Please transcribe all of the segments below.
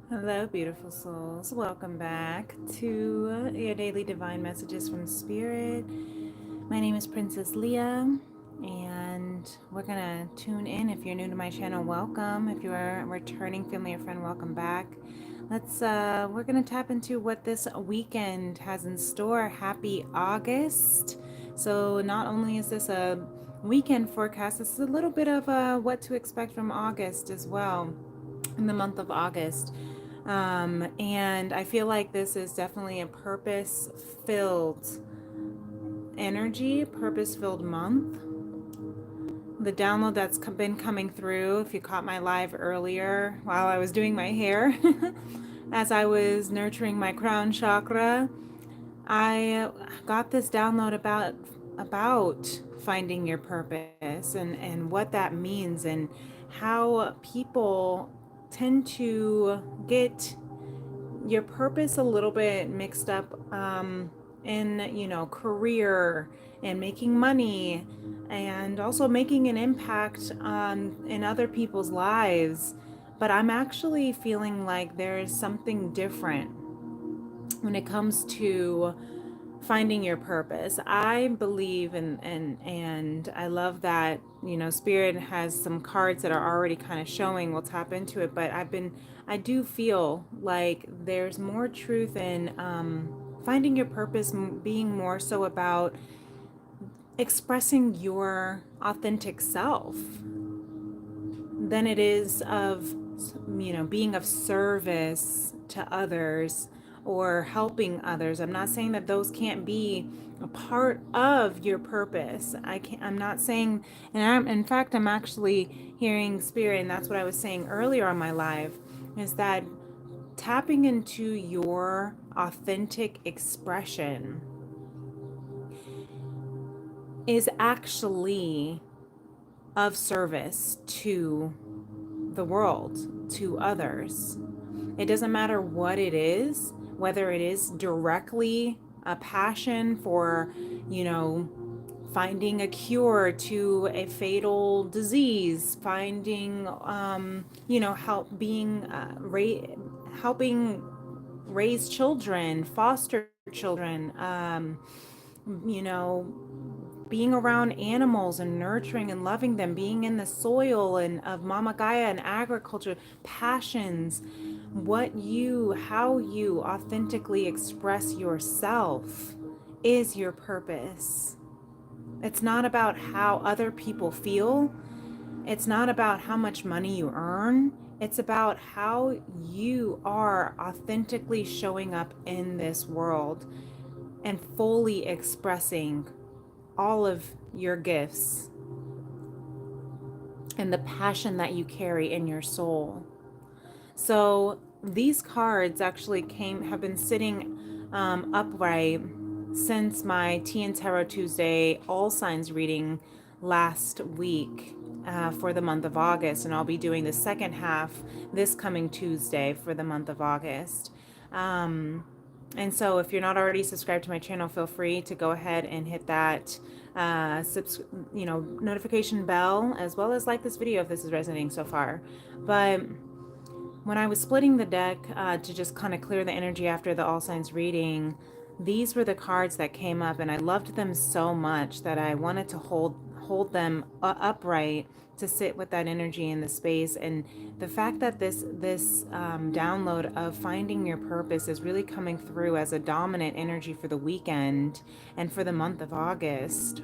Hello, beautiful souls. Welcome back to your daily divine messages from Spirit. My name is Princess Leah, and we're going to tune in. If you're new to my channel, welcome. If you are a returning family or friend, welcome back. We're going to tap into what this weekend has in store. Happy August. So, not only is this a weekend forecast, this is a little bit of what to expect from August as well, in the month of August. And I feel like this is definitely a purpose filled energy, purpose filled month. The download that's been coming through, if you caught my live earlier while I was doing my hair, as I was nurturing my crown chakra, I got this download about finding your purpose and what that means and how people tend to get your purpose a little bit mixed up in career and making money and also making an impact in other people's lives, but I'm actually feeling like there's something different when it comes to finding your purpose. I believe and I love that, Spirit has some cards that are already kind of showing. We'll tap into it, but I do feel like there's more truth in finding your purpose being more so about expressing your authentic self than it is of, being of service to others or helping others. I'm not saying that those can't be a part of your purpose. I'm not saying, and in fact, I'm actually hearing Spirit, and that's what I was saying earlier on my live, is that tapping into your authentic expression is actually of service to the world, to others. It doesn't matter what it is, whether it is directly a passion for, you know, finding a cure to a fatal disease, finding, help being, helping raise children, foster children, you know, being around animals and nurturing and loving them, being in the soil and of Mama Gaia and agriculture, passions, how you authentically express yourself is your purpose. It's not about how other people feel. It's not about how much money you earn. It's about how you are authentically showing up in this world and fully expressing all of your gifts and the passion that you carry in your soul. So these cards actually have been sitting upright since my Tea and Tarot Tuesday All Signs reading last week for the month of August, and I'll be doing the second half this coming Tuesday for the month of August. Um, and so, if you're not already subscribed to my channel, feel free to go ahead and hit that notification bell, as well as like this video if this is resonating so far. But when I was splitting the deck to just kind of clear the energy after the All Signs reading, these were the cards that came up, and I loved them so much that I wanted to hold them upright to sit with that energy in the space. And the fact that this download of finding your purpose is really coming through as a dominant energy for the weekend and for the month of August.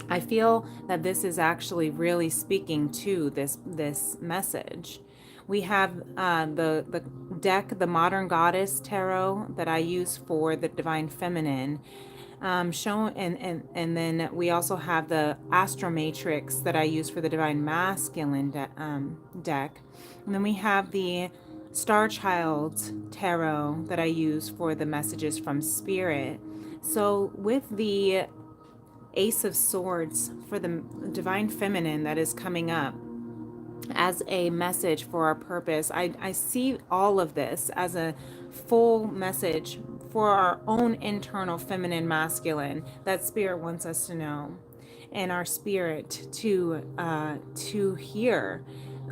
I feel that this is actually really speaking to this message. We have the deck, the Modern Goddess Tarot that I use for the Divine Feminine, shown, and then we also have the Astro Matrix that I use for the Divine Masculine deck, and then we have the Star Child Tarot that I use for the messages from Spirit. So with the Ace of Swords for the Divine Feminine that is coming up as a message for our purpose, I see all of this as a full message for our own internal feminine masculine that Spirit wants us to know and our spirit to hear.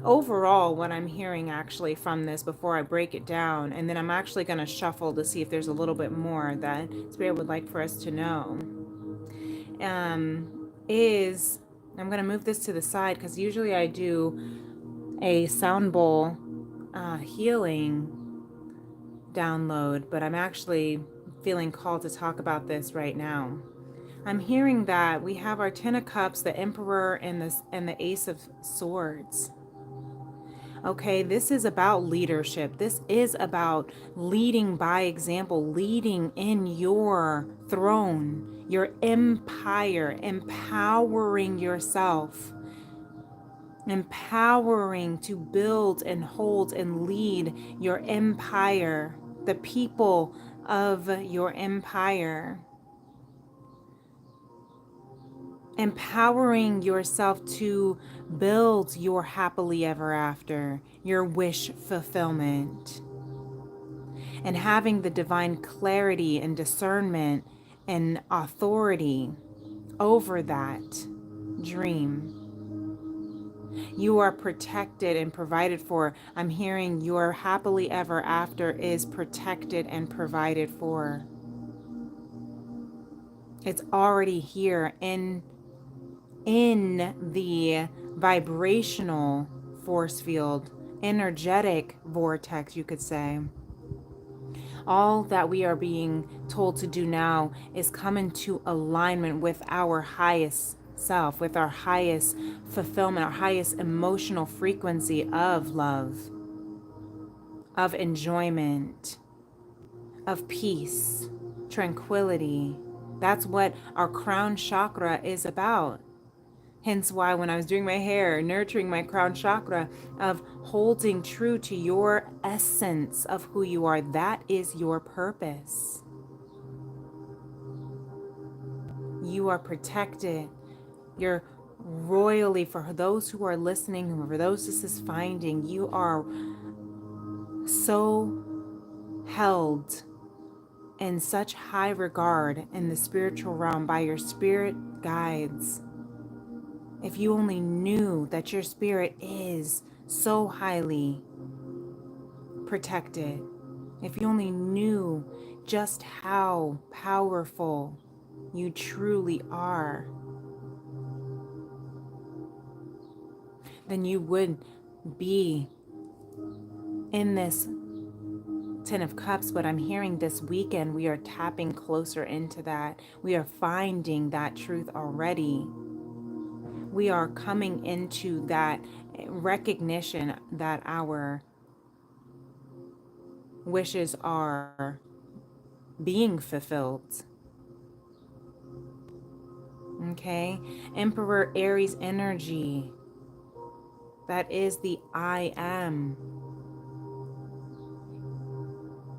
overall, what I'm hearing actually from this before I break it down, and then I'm actually going to shuffle to see if there's a little bit more that Spirit would like for us to know, is I'm going to move this to the side because usually I do a sound bowl healing download, but I'm actually feeling called to talk about this right now. I'm hearing that we have our Ten of Cups, the Emperor, and the Ace of Swords. Okay, this is about leadership. This is about leading by example, leading in your throne, your empire, empowering yourself, empowering to build and hold and lead your empire, the people of your empire. Empowering yourself to build your happily ever after, your wish fulfillment, and having the divine clarity and discernment and authority over that dream. You are protected and provided for. I'm hearing your happily ever after is protected and provided for. It's already here in the vibrational force field, energetic vortex, you could say. All that we are being told to do now is come into alignment with our highest self, with our highest fulfillment, our highest emotional frequency of love, of enjoyment, of peace, tranquility. That's what our crown chakra is about. Hence why when I was doing my hair, nurturing my crown chakra of holding true to your essence of who you are, that is your purpose. You are protected. You're royally, for those who are listening, for those this is finding, you are so held in such high regard in the spiritual realm by your spirit guides. If you only knew that your spirit is so highly protected, if you only knew just how powerful you truly are, then you would be in this Ten of Cups. But I'm hearing this weekend we are tapping closer into that. We are finding that truth already. We are coming into that recognition that our wishes are being fulfilled. Okay? Emperor Aries energy. That is the I am.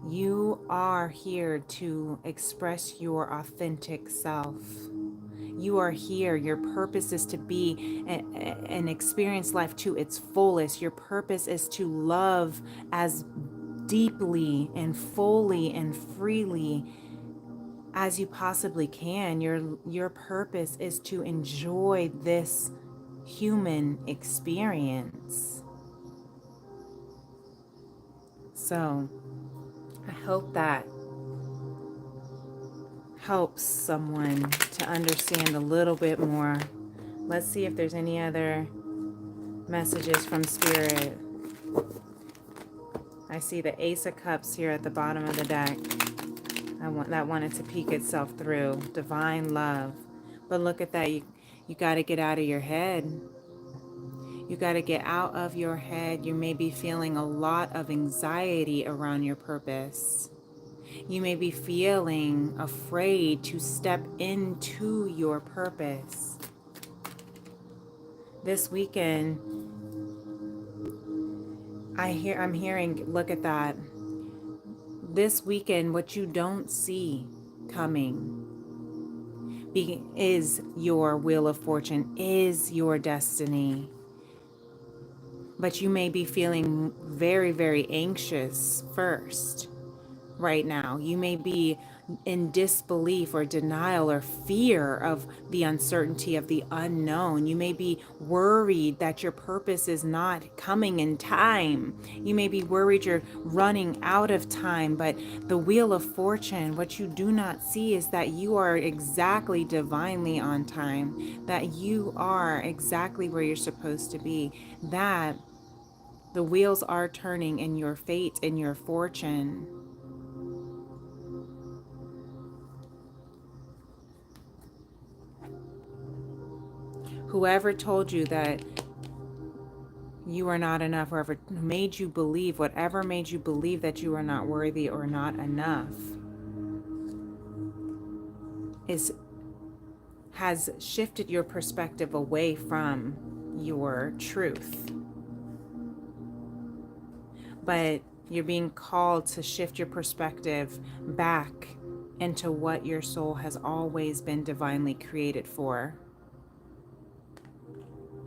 You are here to express your authentic self. You are here. Your purpose is to be and experience life to its fullest. Your purpose is to love as deeply and fully and freely as you possibly can. Your purpose is to enjoy this human experience. So, I hope that helps someone to understand a little bit more. Let's see if there's any other messages from Spirit. I see the Ace of Cups here at the bottom of the deck. That wanted to peek itself through. Divine love. But look at that. You got to get out of your head. You got to get out of your head. You may be feeling a lot of anxiety around your purpose. You may be feeling afraid to step into your purpose. This weekend, I'm hearing, look at that. This weekend, what you don't see coming is your wheel of fortune, is your destiny. But you may be feeling very, very anxious first. right now. You may be in disbelief or denial or fear of the uncertainty of the unknown. You may be worried that your purpose is not coming in time. You may be worried you're running out of time, but the wheel of fortune, what you do not see is that you are exactly divinely on time, that you are exactly where you're supposed to be, that the wheels are turning in your fate and your fortune. Whoever told you that you are not enough, whoever made you believe, whatever made you believe that you are not worthy or not enough, is has shifted your perspective away from your truth. But you're being called to shift your perspective back into what your soul has always been divinely created for.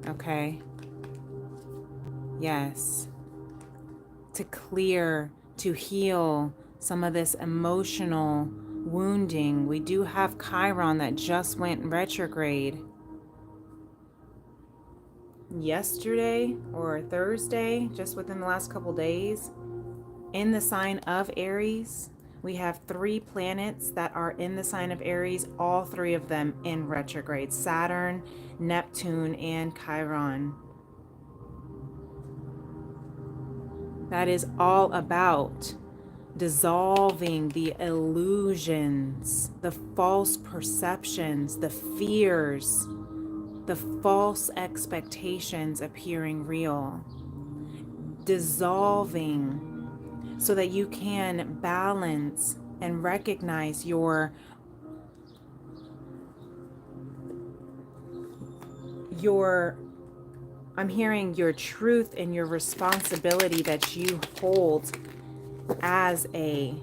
Okay? Yes. To clear, to heal some of this emotional wounding. We do have Chiron that just went retrograde yesterday or Thursday, just within the last couple days, in the sign of Aries. We have 3 planets that are in the sign of Aries, all 3 of them in retrograde: Saturn, Neptune, and Chiron. That is all about dissolving the illusions, the false perceptions, the fears, the false expectations appearing real. Dissolving so that you can balance and recognize your I'm hearing your truth and your responsibility that you hold as a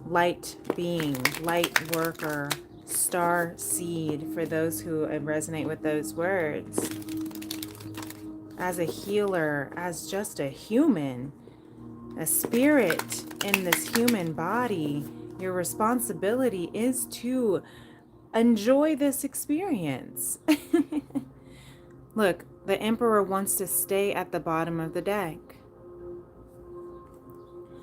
light being, light worker, star seed, for those who resonate with those words. As a healer, as just a human, a spirit in this human body, your responsibility is to enjoy this experience. Look, the Emperor wants to stay at the bottom of the deck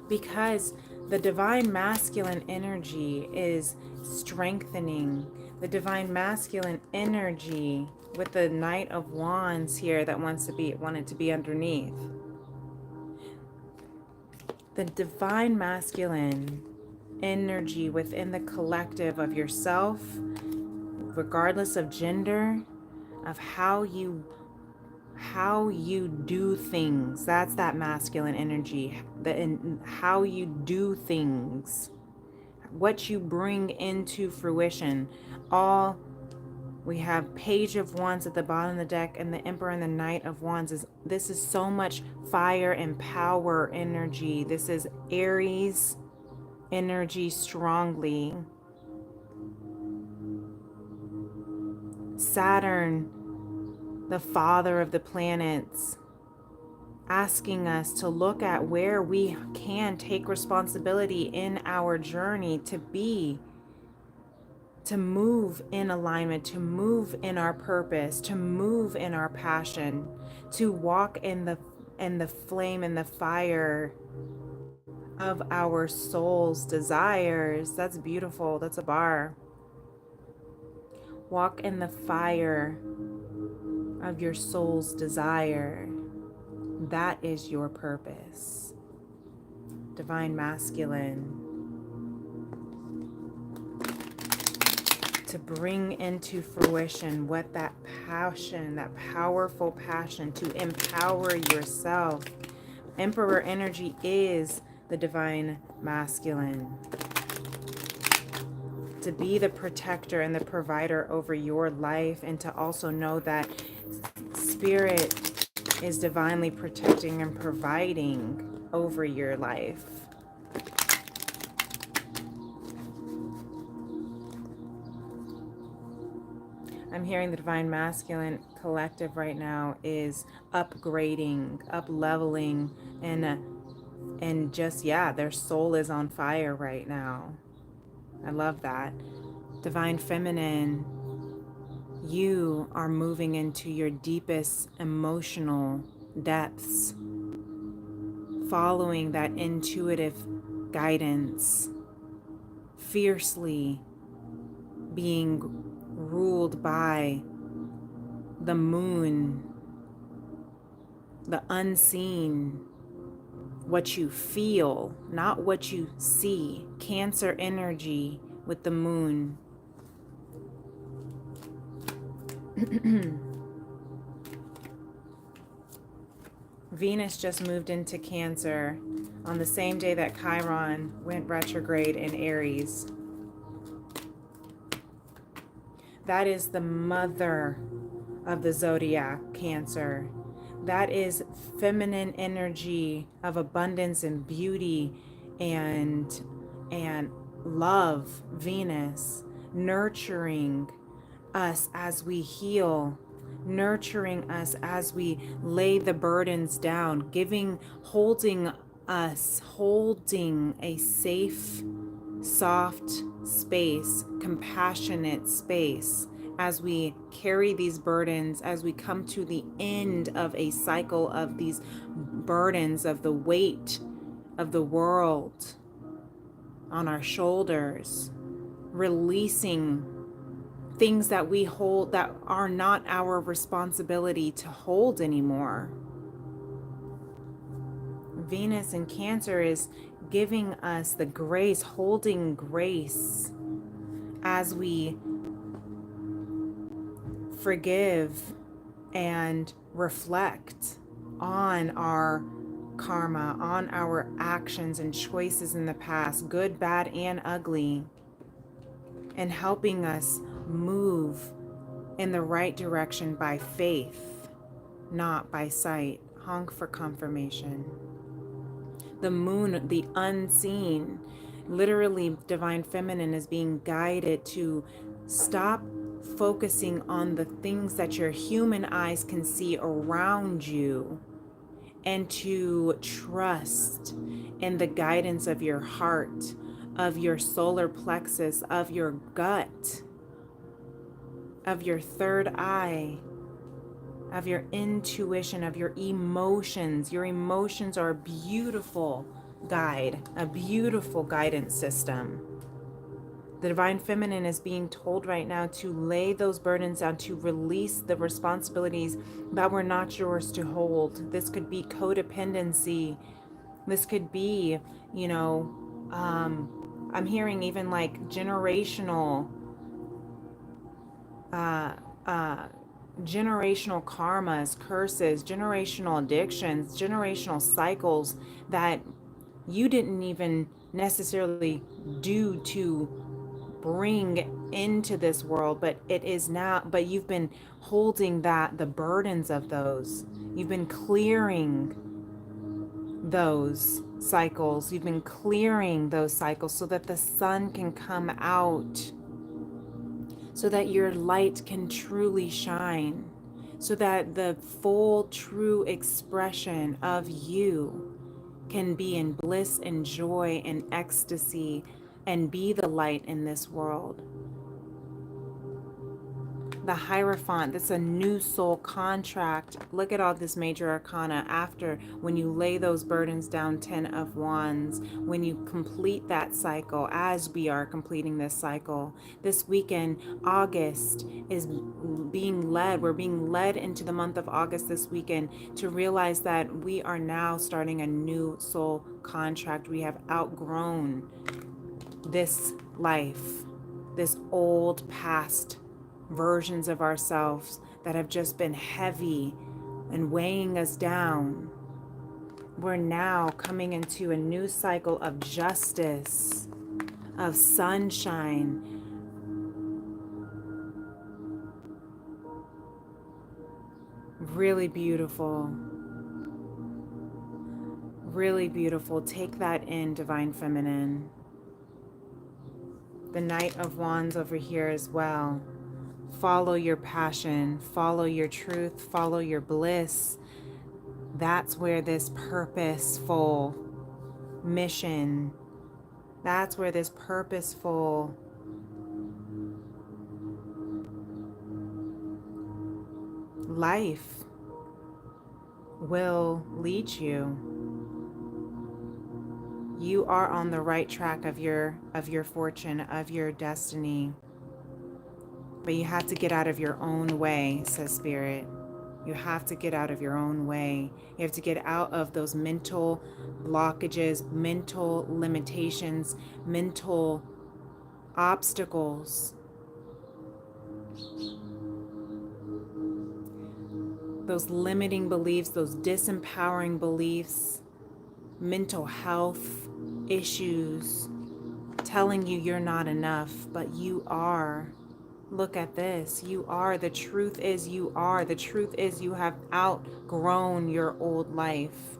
because the divine masculine energy is strengthening. The divine masculine energy with the Knight of Wands here that wanted to be underneath. The divine masculine energy within the collective of yourself, regardless of gender, of how you do things. That's that masculine energy. How you do things, what you bring into fruition. All we have Page of Wands at the bottom of the deck, and the Emperor and the Knight of Wands. This is so much fire and power energy. This is Aries energy strongly. Saturn, the father of the planets, asking us to look at where we can take responsibility in our journey to move in alignment, to move in our purpose, to move in our passion, to walk in the flame and the fire of our soul's desires. That's beautiful. That's a bar. Walk in the fire of your soul's desire. That is your purpose. Divine masculine. To bring into fruition what that passion, that powerful passion, to empower yourself. Emperor energy is the divine masculine. To be the protector and the provider over your life, and to also know that Spirit is divinely protecting and providing over your life. I'm hearing the divine masculine collective right now is upgrading, up leveling, and and just, yeah, their soul is on fire right now. I love that. Divine Feminine, you are moving into your deepest emotional depths, following that intuitive guidance, fiercely being ruled by the moon, the unseen, what you feel, not what you see. Cancer energy with the moon. Venus just moved into Cancer on the same day that Chiron went retrograde in Aries. That is the mother of the zodiac, Cancer. That is feminine energy of abundance and beauty and love, Venus, nurturing us as we heal, nurturing us as we lay the burdens down, holding a safe, soft space, compassionate space as we carry these burdens, as we come to the end of a cycle of these burdens, of the weight of the world on our shoulders, releasing things that we hold that are not our responsibility to hold anymore. Venus in Cancer is giving us the grace, holding grace as we forgive and reflect on our karma, on our actions and choices in the past, good, bad, and ugly, and helping us move in the right direction by faith, not by sight. Honk for confirmation. The moon, the unseen, literally Divine Feminine is being guided to stop focusing on the things that your human eyes can see around you and to trust in the guidance of your heart, of your solar plexus, of your gut, of your third eye, of your intuition, of your emotions. Your emotions are a beautiful guide, a beautiful guidance system. The Divine Feminine is being told right now to lay those burdens down, to release the responsibilities that were not yours to hold. This could be codependency. This could be, I'm hearing even like generational karmas, curses, generational addictions, generational cycles that you didn't even necessarily do to bring into this world, but it is now, but you've been holding the burdens of those. You've been clearing those cycles. You've been clearing those cycles so that the sun can come out, so that your light can truly shine, so that the full, true expression of you can be in bliss and joy and ecstasy and be the light in this world. The Hierophant, that's a new soul contract. Look at all this major arcana after, when you lay those burdens down, 10 of Wands, when you complete that cycle, as we are completing this cycle. This weekend, August is being led, we're being led into the month of August this weekend to realize that we are now starting a new soul contract. We have outgrown this life, this old past versions of ourselves that have just been heavy and weighing us down. We're now coming into a new cycle of justice, of sunshine. Really beautiful. Really beautiful. Take that in, Divine Feminine. The Knight of Wands over here as well. Follow your passion, follow your truth, follow your bliss. That's where this purposeful mission. That's where this purposeful life will lead you. You are on the right track of your fortune, of your destiny. But you have to get out of your own way, says Spirit. You have to get out of your own way. You have to get out of those mental blockages, mental limitations, mental obstacles, those limiting beliefs, those disempowering beliefs, mental health issues, telling you you're not enough, but you are. Look at this. You are. The truth is you are. The truth is you have outgrown your old life.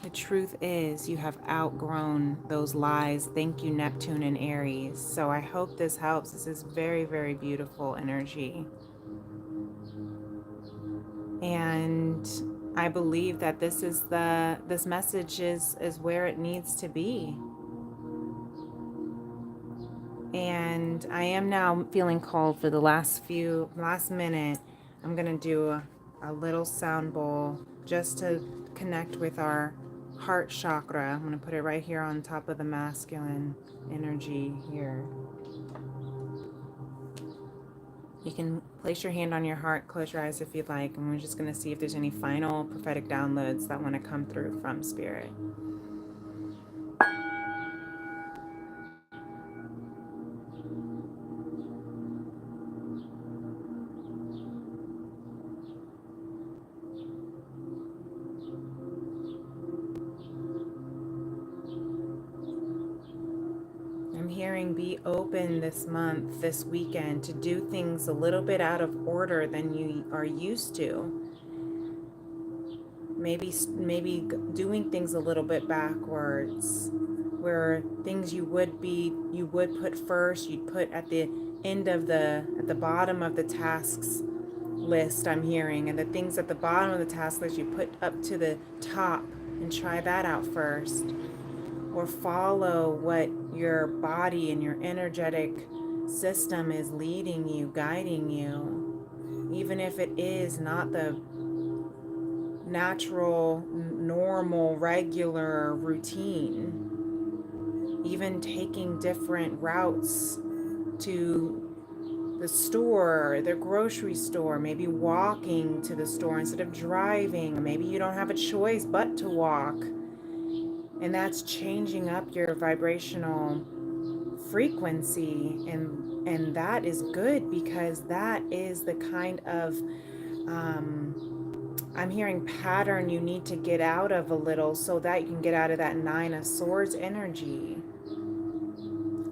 The truth is you have outgrown those lies. Thank you, Neptune and Aries. So I hope this helps. This is very, very beautiful energy. And I believe that this message is where it needs to be. And I am now feeling called for the last minute. I'm gonna do a little sound bowl just to connect with our heart chakra. I'm gonna put it right here on top of the masculine energy here. You can place your hand on your heart, close your eyes if you'd like, and we're just gonna see if there's any final prophetic downloads that wanna come through from Spirit. I'm hearing be open this month, this weekend, to do things a little bit out of order than you are used to. Maybe doing things a little bit backwards, where things you would put first, you'd put at the end of at the bottom of the tasks list, I'm hearing, and the things at the bottom of the task list you put up to the top and try that out first. Or follow what your body and your energetic system is leading you, guiding you, even if it is not the natural, normal, regular routine. Even taking different routes to the store, the grocery store, maybe walking to the store instead of driving. Maybe you don't have a choice but to walk. And that's changing up your vibrational frequency, and that is good, because that is the kind of I'm hearing pattern you need to get out of a little, so that you can get out of that Nine of Swords energy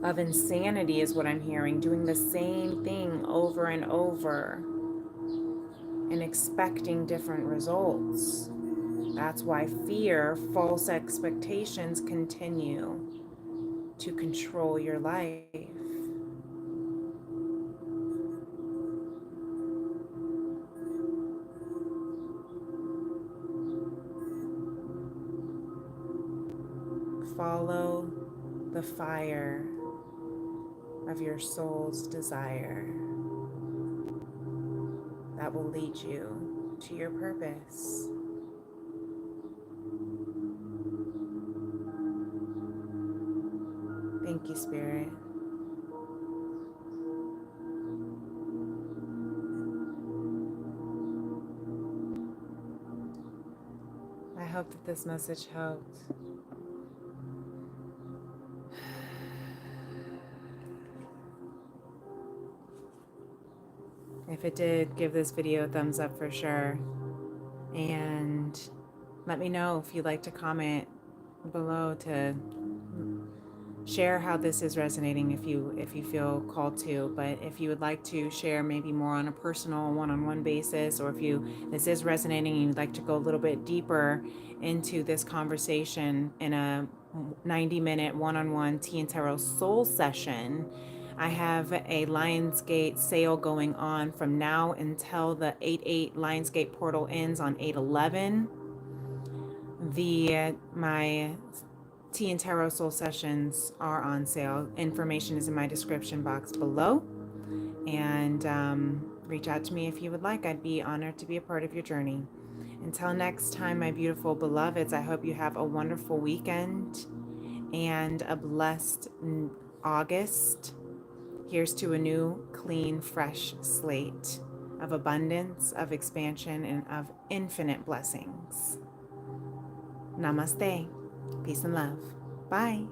of insanity, is what I'm hearing. Doing the same thing over and over and expecting different results. That's why fear, false expectations continue to control your life. Follow the fire of your soul's desire that will lead you to your purpose. Thank you, Spirit. I hope that this message helped. If it did, give this video a thumbs up for sure. And let me know if you'd like to comment below to share how this is resonating, if you feel called to. But if you would like to share maybe more on a personal one-on-one basis, or if this is resonating and you'd like to go a little bit deeper into this conversation in a 90-minute one-on-one tea and tarot soul session, I have a Lionsgate sale going on from now until the 8/8 Lionsgate portal ends on 8/11. My Tea and Tarot Soul sessions are on sale. Information is in my description box below. And reach out to me if you would like. I'd be honored to be a part of your journey. Until next time, my beautiful beloveds, I hope you have a wonderful weekend and a blessed August. Here's to a new, clean, fresh slate of abundance, of expansion, and of infinite blessings. Namaste. Peace and love. Bye.